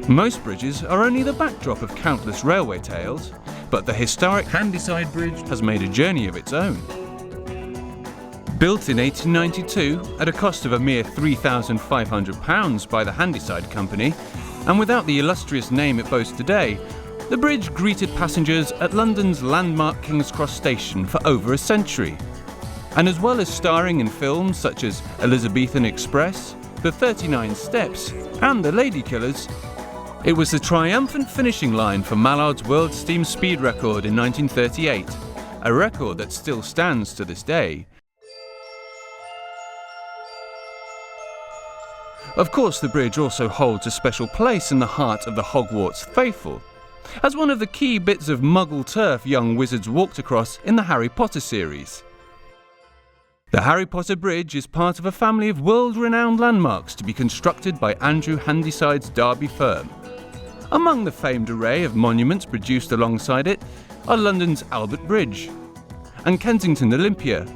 Most bridges are only the backdrop of countless railway tales, but the historic Handyside Bridge has made a journey of its own. Built in 1892 at a cost of a mere £3,500 by the Handyside Company, and without the illustrious name it boasts today, the bridge greeted passengers at London's landmark King's Cross station for over a century. And as well as starring in films such as Elizabethan Express, The 39 Steps, and The Ladykillers, it was the triumphant finishing line for Mallard's world steam speed record in 1938, a record that still stands to this day. Of course, the bridge also holds a special place in the heart of the Hogwarts faithful, as one of the key bits of Muggle turf young wizards walked across in the Harry Potter series. The Harry Potter Bridge is part of a family of world-renowned landmarks to be constructed by Andrew Handyside's Derby firm. Among the famed array of monuments produced alongside it are London's Albert Bridge and Kensington Olympia,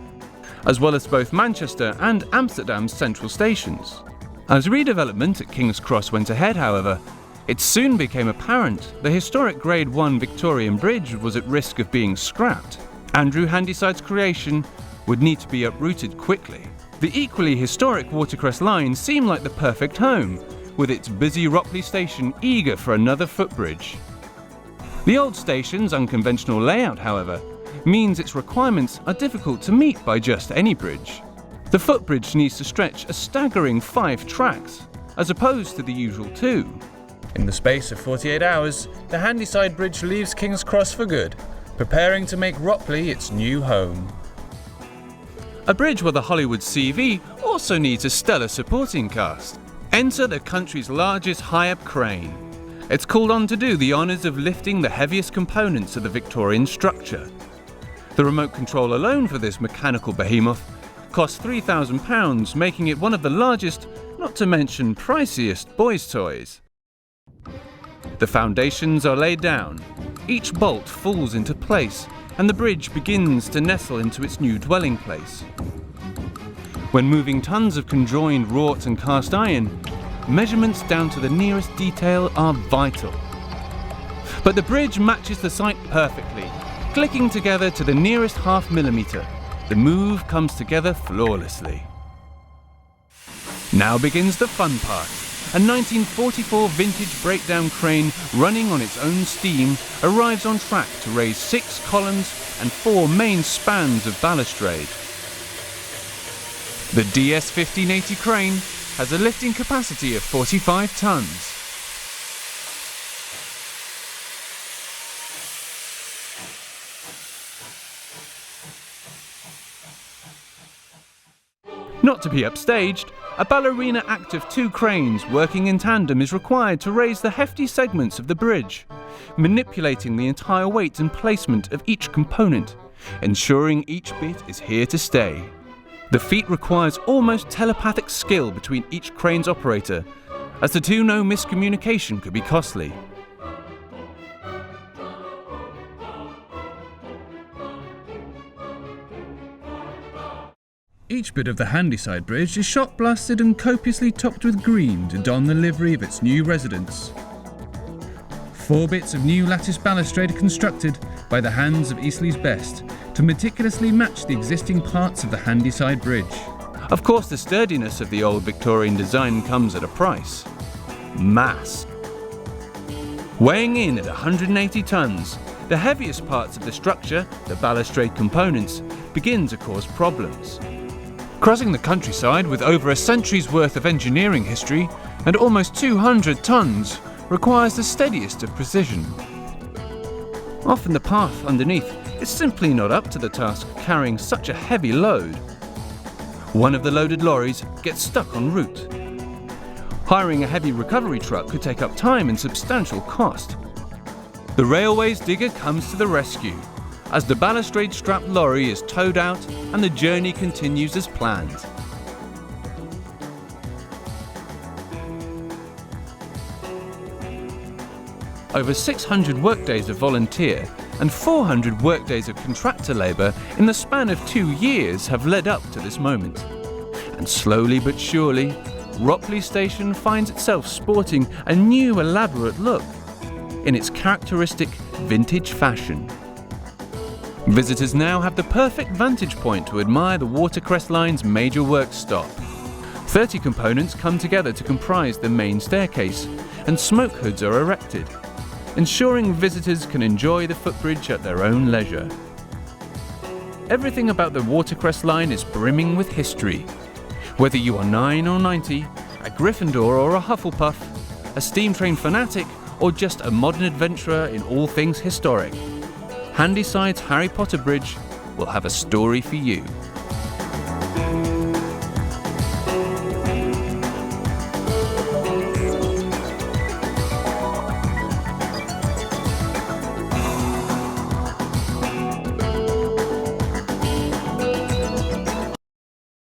as well as both Manchester and Amsterdam's central stations. As redevelopment at King's Cross went ahead, however, it soon became apparent the historic Grade 1 Victorian Bridge was at risk of being scrapped. Andrew Handyside's creation would need to be uprooted quickly. The equally historic Watercress Line seemed like the perfect home, with its busy Ropley station eager for another footbridge. The old station's unconventional layout, however, means its requirements are difficult to meet by just any bridge. The footbridge needs to stretch a staggering 5 tracks, as opposed to the usual 2. In the space of 48 hours, the Handyside Bridge leaves King's Cross for good, preparing to make Ropley its new home. A bridge with a Hollywood CV also needs a stellar supporting cast. Enter the country's largest high-up crane. It's called on to do the honours of lifting the heaviest components of the Victorian structure. The remote control alone for this mechanical behemoth costs £3,000, making it one of the largest, not to mention priciest, boys' toys. The foundations are laid down, each bolt falls into place, and the bridge begins to nestle into its new dwelling place. When moving tons of conjoined wrought and cast iron, measurements down to the nearest detail are vital. But the bridge matches the site perfectly, clicking together to the nearest half millimetre. The move comes together flawlessly. Now begins the fun part. A 1944 vintage breakdown crane running on its own steam arrives on track to raise 6 columns and 4 main spans of balustrade. The DS 1580 crane has a lifting capacity of 45 tons. Not to be upstaged, a ballerina act of 2 cranes working in tandem is required to raise the hefty segments of the bridge, manipulating the entire weight and placement of each component, ensuring each bit is here to stay. The feat requires almost telepathic skill between each crane's operator, as the two know miscommunication could be costly. Each bit of the Handyside Bridge is shot blasted and copiously topped with green to don the livery of its new residents. 4 bits of new lattice balustrade are constructed by the hands of Eastleigh's best to meticulously match the existing parts of the Handyside Bridge. Of course, the sturdiness of the old Victorian design comes at a price: mass. Weighing in at 180 tons, the heaviest parts of the structure, the balustrade components, begin to cause problems. Crossing the countryside with over a century's worth of engineering history and almost 200 tons requires the steadiest of precision. Often the path underneath is simply not up to the task of carrying such a heavy load. One of the loaded lorries gets stuck en route. Hiring a heavy recovery truck could take up time and substantial cost. The railway's digger comes to the rescue, as the balustrade-strapped lorry is towed out and the journey continues as planned. Over 600 workdays of volunteer and 400 workdays of contractor labour in the span of 2 years have led up to this moment. And slowly but surely, Ropley Station finds itself sporting a new elaborate look in its characteristic vintage fashion. Visitors now have the perfect vantage point to admire the Watercress Line's major works stop. 30 components come together to comprise the main staircase, and smoke hoods are erected, ensuring visitors can enjoy the footbridge at their own leisure. Everything about the Watercress Line is brimming with history. Whether you are 9 or 90, a Gryffindor or a Hufflepuff, a steam train fanatic, or just a modern adventurer in all things historic, Handyside's Harry Potter Bridge will have a story for you.